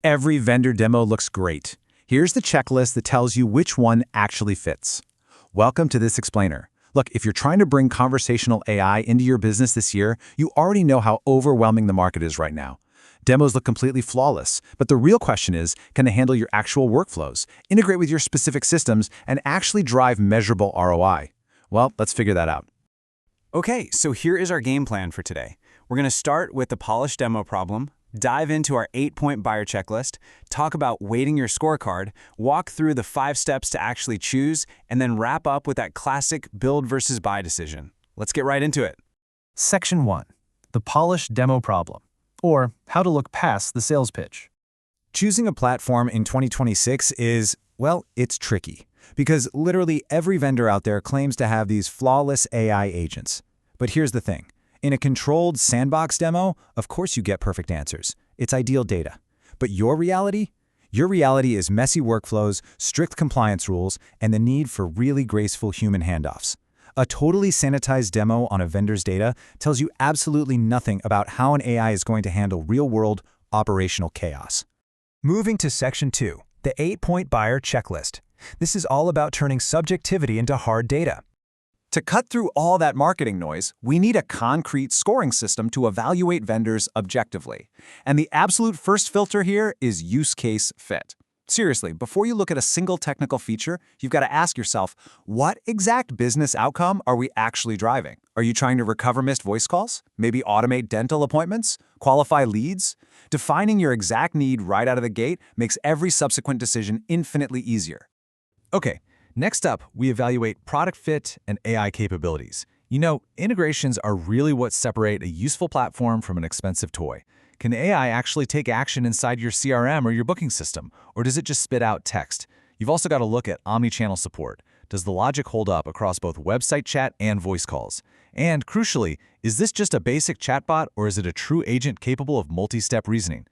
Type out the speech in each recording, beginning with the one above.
Every vendor demo looks great. Here's the checklist that tells you which one actually fits. Welcome to this explainer. Look, if you're trying to bring conversational AI into your business this year, you already know how overwhelming the market is right now. Demos look completely flawless, but the real question is, can they handle your actual workflows, integrate with your specific systems, and actually drive measurable ROI? Well, let's figure that out. Okay, so here is our game plan for today. We're going to start with the polished demo problem, dive into our 8-point buyer checklist, talk about weighting your scorecard, walk through the 5 steps to actually choose, and then wrap up with that classic build versus buy decision. Let's get right into it. Section 1. The polished demo problem, or how to look past the sales pitch. Choosing a platform in 2026 is, well, it's tricky, because literally every vendor out there claims to have these flawless AI agents. But here's the thing. In a controlled sandbox demo, of course you get perfect answers. It's ideal data. But your reality? Your reality is messy workflows, strict compliance rules, and the need for really graceful human handoffs. A totally sanitized demo on a vendor's data tells you absolutely nothing about how an AI is going to handle real-world operational chaos. Moving to Section 2, the 8-point buyer checklist. This is all about turning subjectivity into hard data. To cut through all that marketing noise, we need a concrete scoring system to evaluate vendors objectively. And the absolute first filter here is use case fit. Seriously, before you look at a single technical feature, you've got to ask yourself, what exact business outcome are we actually driving? Are you trying to recover missed voice calls? Maybe automate dental appointments? Qualify leads? Defining your exact need right out of the gate makes every subsequent decision infinitely easier. Okay, next up, we evaluate product fit and AI capabilities. You know, integrations are really what separate a useful platform from an expensive toy. Can AI actually take action inside your CRM or your booking system, or does it just spit out text? You've also got to look at omnichannel support. Does the logic hold up across both website chat and voice calls? And crucially, is this just a basic chatbot, or is it a true agent capable of multi-step reasoning?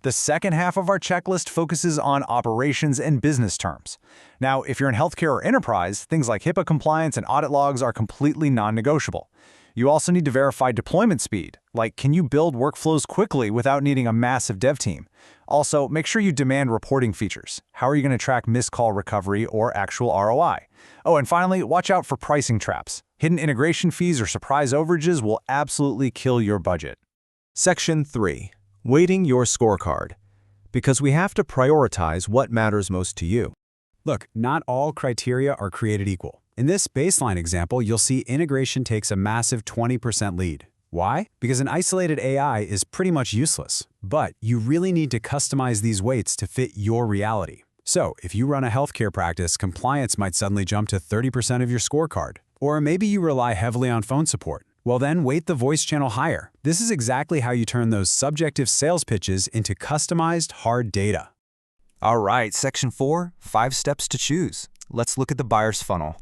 The second half of our checklist focuses on operations and business terms. Now, if you're in healthcare or enterprise, things like HIPAA compliance and audit logs are completely non-negotiable. You also need to verify deployment speed, like can you build workflows quickly without needing a massive dev team? Also, make sure you demand reporting features. How are you going to track missed call recovery or actual ROI? Oh, and finally, watch out for pricing traps. Hidden integration fees or surprise overages will absolutely kill your budget. Section 3. Weighting your scorecard. Because we have to prioritize what matters most to you. Look, not all criteria are created equal. In this baseline example, you'll see integration takes a massive 20% lead. Why? Because an isolated AI is pretty much useless. But you really need to customize these weights to fit your reality. So, if you run a healthcare practice, compliance might suddenly jump to 30% of your scorecard. Or maybe you rely heavily on phone support. Well then, weight the voice channel higher. This is exactly how you turn those subjective sales pitches into customized hard data. All right, Section 4, 5 steps to choose. Let's look at the buyer's funnel.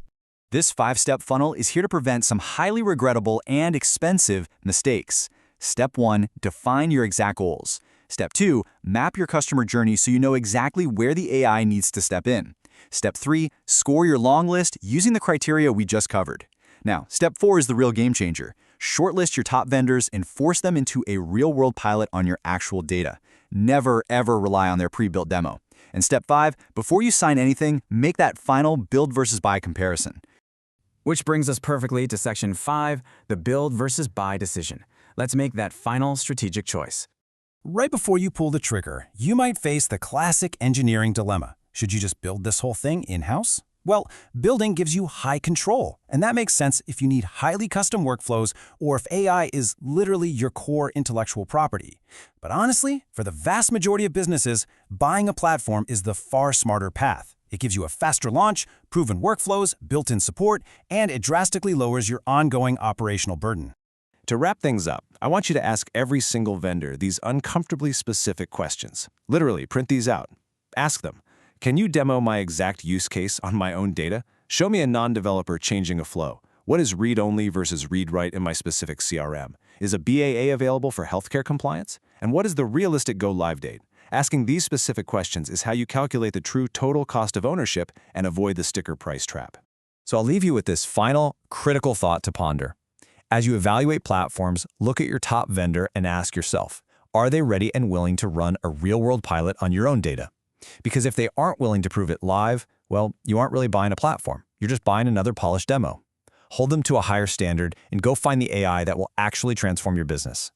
This 5-step funnel is here to prevent some highly regrettable and expensive mistakes. Step 1, define your exact goals. Step 2, map your customer journey so you know exactly where the AI needs to step in. Step 3, score your long list using the criteria we just covered. Now, step 4 is the real game changer. Shortlist your top vendors and force them into a real-world pilot on your actual data. Never, ever rely on their pre-built demo. And step 5, before you sign anything, make that final build versus buy comparison. Which brings us perfectly to Section 5, the build versus buy decision. Let's make that final strategic choice. Right before you pull the trigger, you might face the classic engineering dilemma. Should you just build this whole thing in-house? Well, building gives you high control, and that makes sense if you need highly custom workflows or if AI is literally your core intellectual property. But honestly, for the vast majority of businesses, buying a platform is the far smarter path. It gives you a faster launch, proven workflows, built-in support, and it drastically lowers your ongoing operational burden. To wrap things up, I want you to ask every single vendor these uncomfortably specific questions. Literally, print these out. Ask them, can you demo my exact use case on my own data? Show me a non-developer changing a flow. What is read-only versus read-write in my specific CRM? Is a BAA available for healthcare compliance? And what is the realistic go-live date? Asking these specific questions is how you calculate the true total cost of ownership and avoid the sticker price trap. So I'll leave you with this final, critical thought to ponder. As you evaluate platforms, look at your top vendor and ask yourself, Are they ready and willing to run a real-world pilot on your own data? Because if they aren't willing to prove it live, well, you aren't really buying a platform. You're just buying another polished demo. Hold them to a higher standard and go find the AI that will actually transform your business.